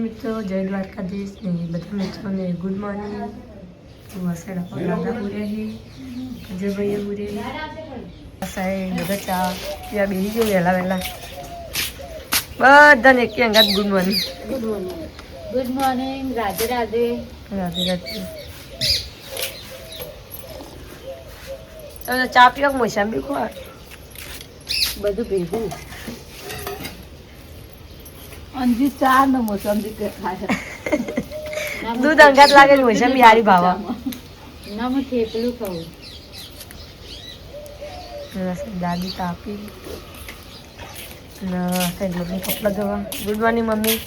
મિત્રો, જય દ્વારકાધીશ ને બધા મિત્રોને ગુડ મોર્નિંગ. વસેડા પકડાતા ઉરે અજયભાઈ ઉરે સાહેબ બધા ચા ત્યાં બેસી ગયો વહેલા વહેલા બધાને એક અંગાત good morning. Good morning. Good morning. Radhe Radhe. Radhe Radhe. તમે ચા પીવા મોસંબી ખોવા બધું ભેગું અંજી ચા ને મોસંબી કે ખાય દૂધ અંગાત લાગે છે મોસંબી હારી ભાવા ના હું થેપલું ખાઉં. દાદી તાપી ના સાહેબ મમ્મી કપડા ધોવા. Good morning mummy.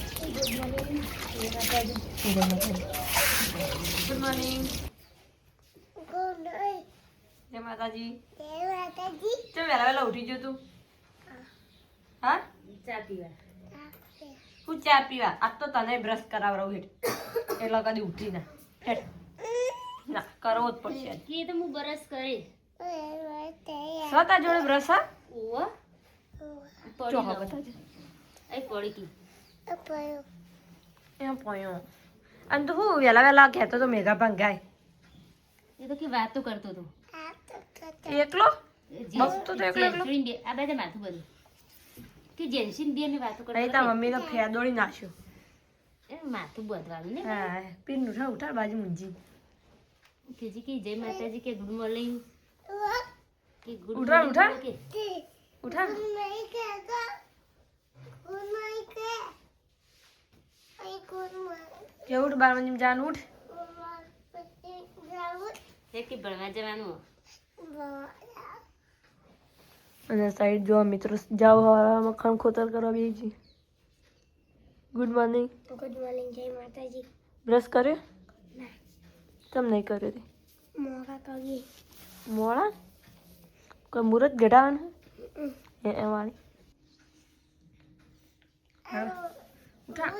Good morning. જય માતાજી. ચમ વહેલા વહેલા ઉઠી ગયો તું? હા ચા પીવા. હું ચા પીવા? આજ તો તને બ્રશ કરાવરાવું હેઠ એટલે કદી ઉઠી ના હેઠ ના કરવો જ પડશે. કે તો હું બરસ કરી સ્વતા જોડે બ્રશ હા ઓવા જો હા બતાજે એ પડી કી એમ પોયો અને તું હું વહેલા વહેલા કહેતો તો મેઘા ભંગાય એ તો કે વાતો કરતો તો એકલો બસતો તો એકલો એકલો આ બધા માથું બધું કે જેન્સીન બે મે વાતો કરતો નહીં તા મમ્મી તો ફેદોડી નાખ્યો એ માથું બધવાનું ને. હા પીન ઉઠા ઉઠા બાજુ મુંજી કેજી કે જય માતાજી કે ગુડ મોર્નિંગ કે ગુડ ઉઠા ઉઠા કે ઉઠા કે ઉઠ 12 વાગે જાન ઉઠ એ કે ભણવા જવાનું. અને સાઈડ જો મિત્રો જાવ હવા મખણ ખોતર કરવા બેસી. Good morning. Good morning. જય માતાજી. બ્રશ કર્યો? તમ નહીં કર્યો તે મોરા કગી મોડા કોઈ મુહૂર્ત ઘટાવાનું એ વાળી ઉઠા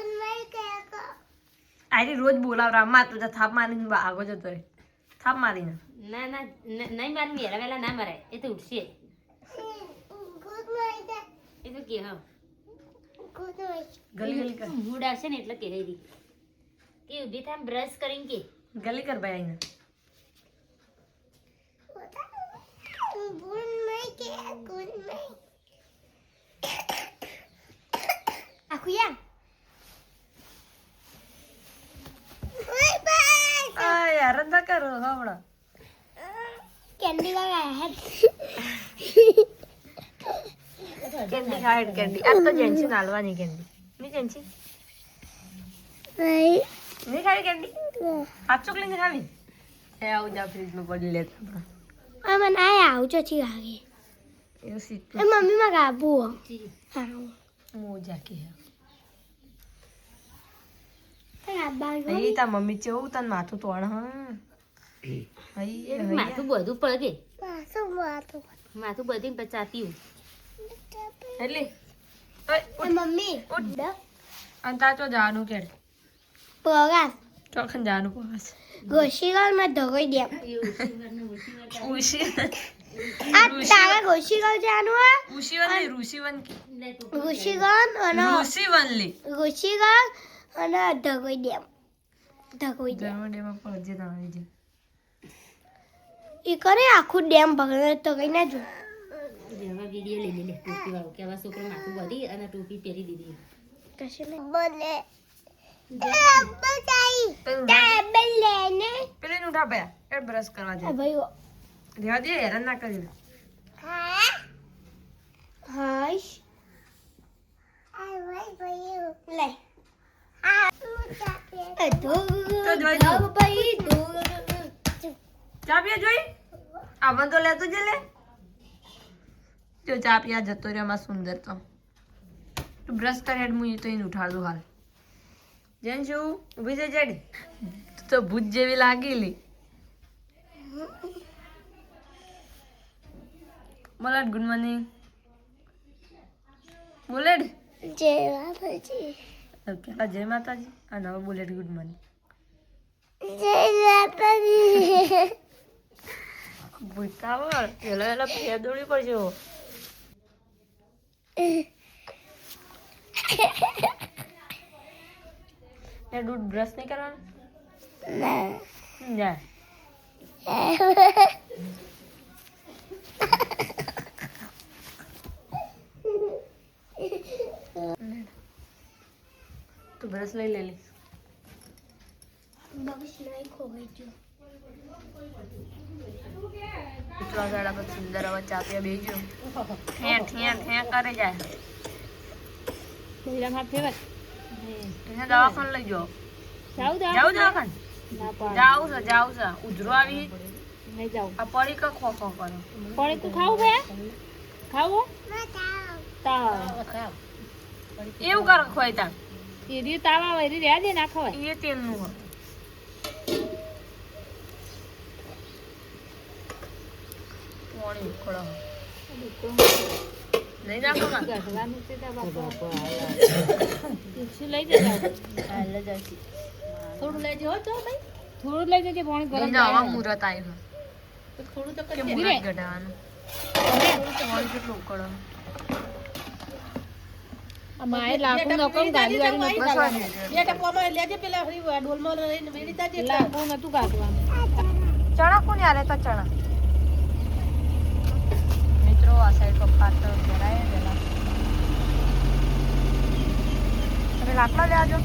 આરી રોજ બોલાવરા માં તું થાપ મારીને આગો જતો રે થાપ મારીને ના ના નહીં મારું વેલા વેલા ના મરાય એ તો ઉઠશે એ તો કે હા ગલી ગલી કર મૂડ આવશે ને એટલે કહે દી કે ઊભી થાય બ્રશ કરીને કે ગલી કર ભાઈ આઈને આ યાર ના કરો હમણાં કેન્ડી લગાયા હે કેન્ડી ખાય કેન્ડી આ તો જેન્સી નાલવાની કેન્ડી ની જેન્સી નહીં ખાવી કેન્ડી હાથ ચોકલીને ખાવી એ આવું જા ફ્રીજમાં પડી લે મને આયા આવજો છી આગે એવું સીટ એ મમ્મી માં ગાબુ હા મોજા કે ગાબા અહીં તા મમ્મી ચેવું તને માથું તોડ હા અહીં માથું બધું પડે પાસો માતો માથું બધી પચાતી એટલે મમ્મી ઉઠ અને તા તો જવાનું કે પગાસ ચોખન જવાનું પાસ ગોશીગલ માં ધોઈ દે ઉશી આ તારા ગોશીગલ જાનું આ ઉશીવનલી ઋષિવન ગોશીગલ અને ઋષિવનલી ગોશીગલ અને ધોઈ દે જન્મડેમાં પહોંચે તમારી જે ઈ કરે આખું ડેમ પકડે તો કઈ ના જો જેવા વિડીયો લઈ લે ટોપી વાળો કેવા છોકરો માથું બધી અને ટોપી પહેરી દીધી કશે ને બોલે બતાઈ ટેબલે ને પેલે ને ઉઠા પયા એ બ્રશ કરવા દે આ ભાઈ રેવા દે હેરાન ના કરી હા હાશ આ ભાઈ લે આ તો જોઈ ભાઈ ચા પીએ જોઈ આવન તો લેતો જ લે જો ચા પીયા જતો રહ્યો માં સુંદર તો તું બ્રશ કર હેડ મુઈ તો એને ઉઠાડ દો હાલ જેન શું ઊભી થઈ જડ તો ભૂત જેવી લાગેલી બોલાડ ગુડ મોર્નિંગ બોલેડ જય માતાજી પેલા જય માતાજી અને હવે બોલેડ ગુડ મોર્નિંગ જય માતાજી ભૂતાવળ પેલા પેલા ફેદોડી પડશે એ દૂધ બ્રશ નહીં કરવાનું જા તું બ્રશ લઈ લે મિત્રો સાડા પર સુંદર હવે ચા પીવા બેસજો ઠે કરે જાય એને દવાખાને લઈ જાઓ જાઉં દવાખાને જાઉં છે ઉધરો આવી આ પડી કે ખો ખો કરો એવું કરો ખોય તાર એ તેલનું હોય પાણી ઉકળો નહીં નાખો થોડું લઈ જજો થોડું લઈ જજે પાણી ગરમ આવા મુરત આવ્યું થોડું તો કે મુરત ગઢાવાનું પાણી કેટલું ઉકળો માએ લાકડું નકમ ગાડી વાળી નતું કાઢવાનું બે ટપોમાં લેજે પેલા હરી ડોલમાં લઈને મેળી જાજે લાકડું નતું કાઢવાનું ચણા કોને આલે તો ચણા મિત્રો આ સાઈડ પપ્પા તો જરાય વેલા અરે લાકડા લેજો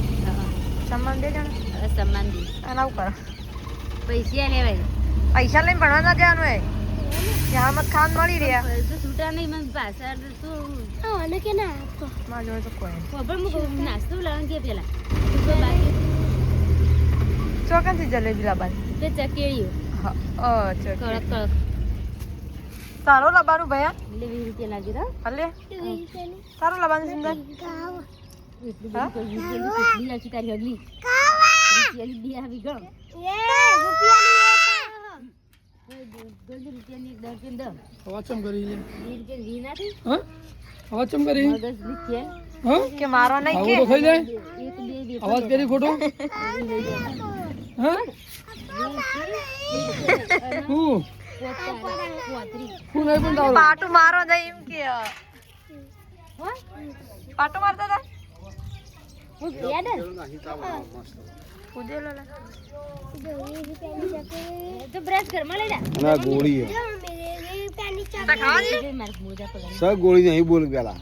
સામાન દે જણા સમાન દી આના ઉપર પૈસા લેવાય પૈસા લઈને ભણવા ના જવાનું હે ત્યાં મત ખાન મળી રહ્યા તો છૂટા નહીં મને પાછા તો અને કે ના આપો માં જોડે તો કોઈ ખબર હું નાસ્તો લાવવાનું કે પેલા ચોકનથી જલેબી લાવવાની તે ચકેડીઓ હા કડક કડક તારો લાવવાનું ભૈયા એટલે 20 રૂપિયા લાગી દો હલે તારો લાવવાનું સુંદર હા એટલી લાગી તારી અગલી રૂપિયાની બે આવી ગમ રૂપિયાની એક દર્જન દો વાચમ કરી લે 20 રૂપિયા વી નાથી હા વાચમ કરી મગજ લીખેલ હા કે મારો નહીં કે આવો તો થઈ જાય એક બે બે આવાજ કરી ખોટો હા હું હું નહીં પણ તારો પાટું મારો નહીં એમ કે પાટું મારતા હતા હું યાદ કૂદેલો લા તો બ્રશ ઘરમાં લઈ જા ના ગોળી તા ખાવાની મારે મોજા પકડ સ ગોળી નહીં બોલ પેલા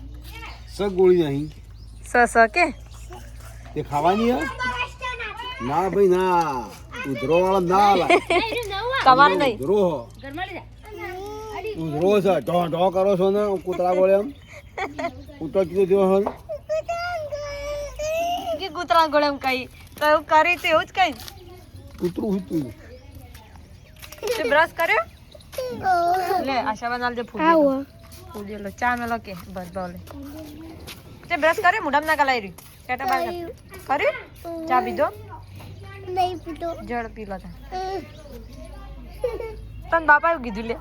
સ ગોળી નહીં સ કે તે ખાવાની હે ના ભાઈ ના ઉધરો વાળા ના આલા તમારે નહીં ઉધરો ઘરમાં લઈ જા ઉધરો છે ઢો ઢો કરો છો ને કૂતરા બોલે એમ કૂતરો કીધું થયો હે કે કૂતરા ગોળમ કઈ તો એવું કરી તો એવું જ કઈ કૂતરું હતું તે બ્રશ કર્યો લે આશા બનાલ જે ફૂદેલો ચા મેલો કે બસ બોલે તે બ્રશ કર્યો મુઢામ ના ગલાઈ રહ્યું કેટા બાર કર્યું ચા પીધો નહીં પીતો જળ પી લો તા તન બાપા એવું કીધું લે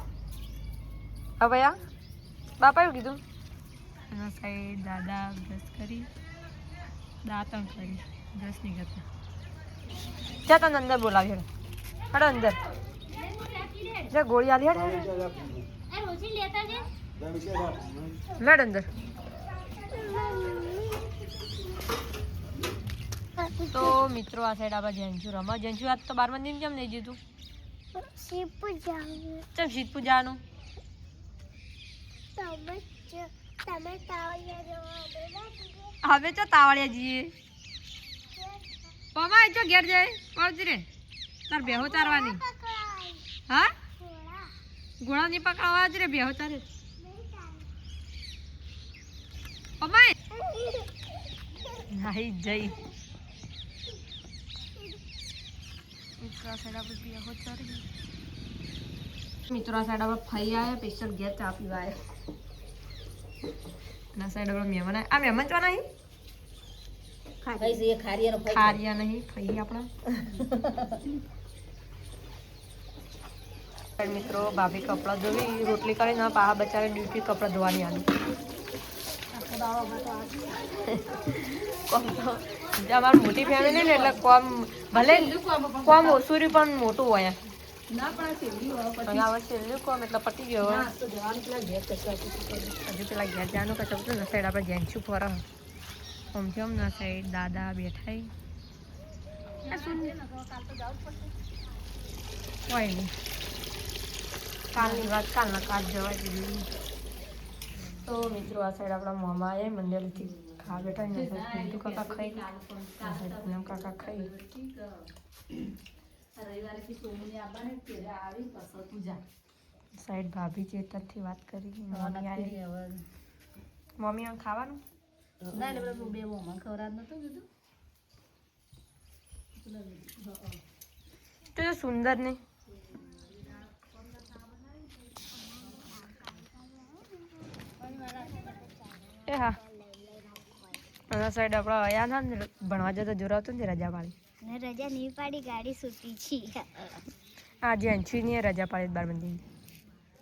હવે આ બાપા એવું કીધું એના સાઈડ દાદા બ્રશ કરી દાંતણ કરી બ્રશ નહીં કરતા જા તને અંદર બોલાવી હેડો અંદર જા ગોળી આલી હેડ લેડ અંદર તો મિત્રો આ સાઈડ આપણે જેન્ચુ રમા જેન્ચુ આજ તો 12મા દિન કેમ નહીં જીતું શીપુ જાવ ચમ શીતપુ જવાનું તમે તાવલિયા જવા હવે તો તાવળિયા જઈએ પમા જો ઘેર જાય પહોંચી રે તાર બેહો તારવાની હા ઘોડા ની પકડવા જ રે બેહો તારે પમા નાહી જઈ મિત્રો આ સાઈડ આપણે બેહો તારે મિત્રો આ સાઈડ આપણે ફઈ આવ્યા સ્પેશિયલ ઘેર ચા પીવા આવ્યા ના સાઈડ આપણે મહેમાન આ મહેમાન ચો નહીં ખાઈ છે ખારિયાનો ખારિયા નહીં ફઈ આપણા મિત્રો ભાભી કપડાં ધોવી રોટલી કરીને પાહા બચારે ડ્યુટી કપડાં ધોવાની આવી કોમ તો અમારી મોટી ફેમિલી ને એટલે કોમ ભલે કોમ ઓછું રહ્યું પણ મોટું હોય ના પણ હવે છેલ્લું કોમ એટલે પતી ગયો હવે હજુ પેલા ઘેર જવાનું કચકતું ને સાઈડ આપણે જેન્ચું ફરો આમ છે ના સાઈડ દાદા બેઠા કોઈ નહીં, કાલની વાત કાલના કાલ જવા દીધી. તો મિત્રો આ સાઈડ આપણા મામા આવ્યા મંડળથી ખાવા બેઠા ને, પિન્ટુ કાકા ખાઈ, આ સાઈડ પૂનમ કાકા ખાઈ. સાઈડ ભાભી ચેતરથી વાત કરી, મમ્મી આવી. મમ્મી આમ ખાવાનું તો સુંદર ને એ હા. આ સાઈડ આપણા આયા ના ને ભણવા જતા જોરાવતો ને રજા પાડી. રજા નહીં પાડી, ગાડી છૂટી છે. આજે અંશુની રજા પાડી 12 બંધી.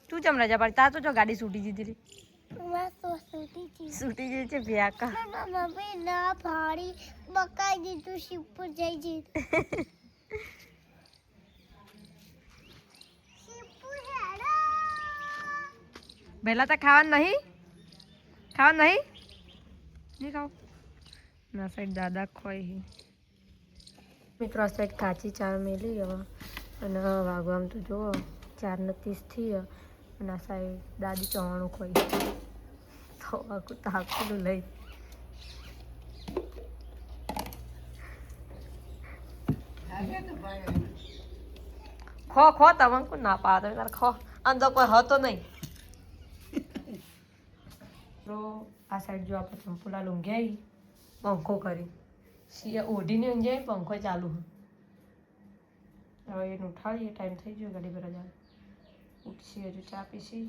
તું ચમ રજા પાડી? તાર તો જો ગાડી છૂટી જીધી છૂટી જઈ છે ભ્યાકા. મમ્મી ના ફાડી બકાઈ દીધું, શિવપુર જઈ જઈ. પહેલા તો ખાવાનું નહીં, ખાવાનું નહીં, નહીં ખાવ ના. સાઈડ દાદા ખોઈ મિત્રો. આ સાઈડ કાચી ચાર મેલી હવે અને વાગવામાં તો જુઓ 4:30 થઈ. અને આ સાઈડ દાદી ચવાણું ખોઈ તો આખું તાપેલું લઈ. ખો ખો તમે કોઈ ના પાડો તારે ખો. અંદર કોઈ હતો નહીં. તો આ સાઈડ જો આપણે ચંપુલા ઊંઘ્યા, પંખો કરી ઓઢીને ઊંઘ્યા, પંખો ચાલુ. હવે એને ઉઠાડીએ, ટાઈમ થઈ ગયો ગાડી પર જાય. ઉઠશી હજુ ચા પીશી.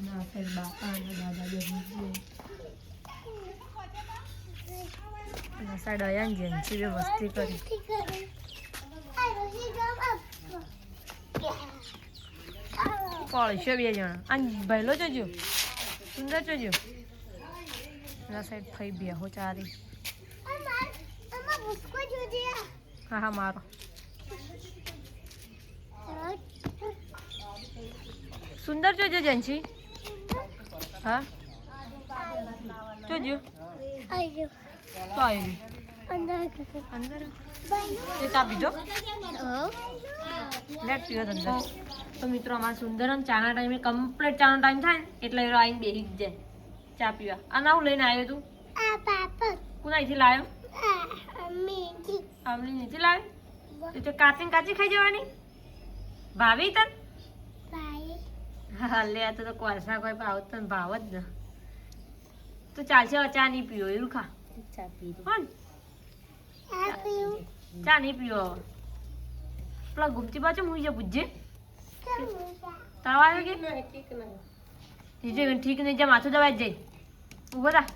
ના સાઈડ બાપા અને દાદા બેસી ના સાઈડ આયા ને જેન્સી બે મસ્તી કરી. પળશો 2 જણા. અને ભયલો જોજો, સુંદર જોજો. ના સાઈડ ફઈ બેહો ચારી. હા હા મારો. સુંદર જોજો જેન્સી. હા જોજો. તો આવી અંદર એ ચા પીધો લેટ પીવો અંદર. તો મિત્રો અમારા સુંદરમ ચાના ટાઈમે કમ્પ્લીટ ચાનો ટાઈમ થાય ને એટલે એ આવીને બેસી જ જાય ચા પીવા. આ હું લઈને આવ્યો તું? કોના અહીંથી લાવ્યો? આમલી નીચે લાવ્યો તો કાચી કાચી ખાઈ જવાની. ભાવી તન હા લે. આ તો કોરસા કોઈ ભાવ તને ભાવ જ ને. તો ચાલશે ચા નહીં પીવો એવું ખા. ચા નહીં પીવો. પેલા ગુમતી બાજુ હું પૂછજે તાવ આવ્યો કે ઠીક નહીં. જા માથું દવાઈ જઈ ઉભો થા.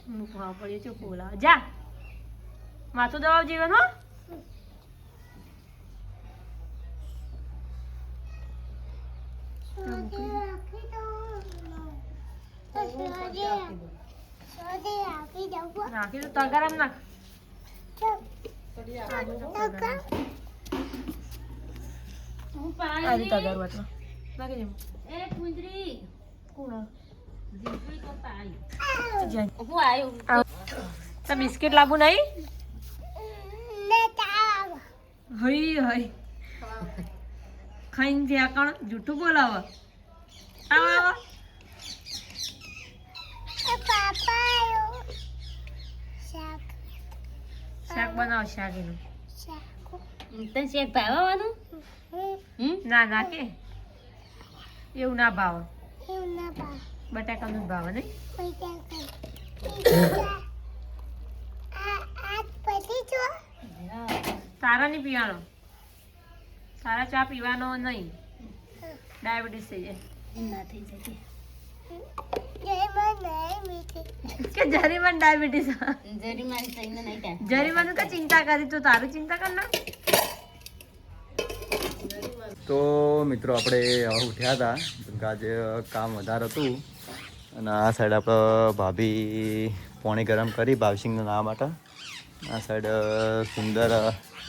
મૂકવા પડ્યો છે બોલા. જા માથું દવાવ જીવન હો. નાખી તો તગારામ નાખ. આરી તગાર વાટમાં નાખી દે. એ કુંદરી કોણ જીજુ તો પાઈ જાય? હું આયો તો બિસ્કિટ લાવું નહીં? હઈ હઈ ખાઈને ફેંકણ જૂઠું બોલાવ. આવો શાક બનાવો. શાક એનું તને શેક ભાવવાનું ના ના કે એવું ના ભાવ. બટાકાનું જ ભાવ નહીં. તારા નહીં પીવાનો. તારા ચા પીવાનો નહીં. ડાયાબિટીસ થઈ જાય. ના થઈ શકે કે જરીમાં ડાયાબિટીસ. જરી મારી થઈને નહીં થાય. જરીમાં કા ચિંતા કરી તો તારું ચિંતા કર ના. તો મિત્રો આપણે હવે ઉઠ્યા હતા કેમ કે આજે કામ વધારે હતું. અને આ સાઈડ આપણે ભાભી પાણી ગરમ કરી ભાવસિંગના નાવા માટે. આ સાઈડ સુંદર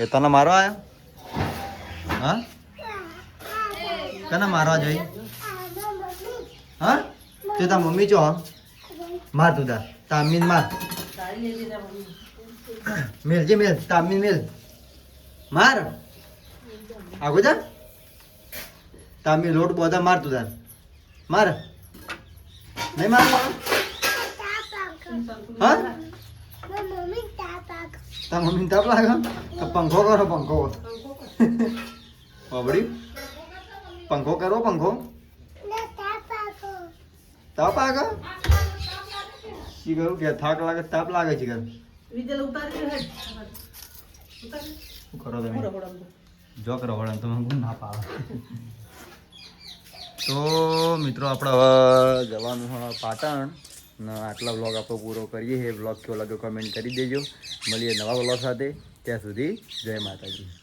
એ તને મારવા આવ્યા? હા કને મારવા જઈ? હા તે તાર મમ્મી ચો માર તું તાર તામીન માર મેલ જે મેલ તામીન મેલ માર આગો જા તામીન લોટ બોધા માર તું તાર માર નહીં માર હા તાર મમ્મી તાપ લાગે તો પંખો કરો પંખો બાબડી પંખો કરો પંખો તાપ આગળ શી કરું કે થાક લાગે તાપ લાગે છે શું કરો તમે જો કરો વળન તમે ગુણ ના પાવ તો મિત્રો આપણે હવે જવાનું છે પાટણ ને આટલા વ્લોગ આપણો પૂરો કરીએ એ વ્લોગ કેવો લાગ્યો કમેન્ટ કરી દેજો મળીએ નવા વ્લોગ સાથે ત્યાં સુધી જય માતાજી.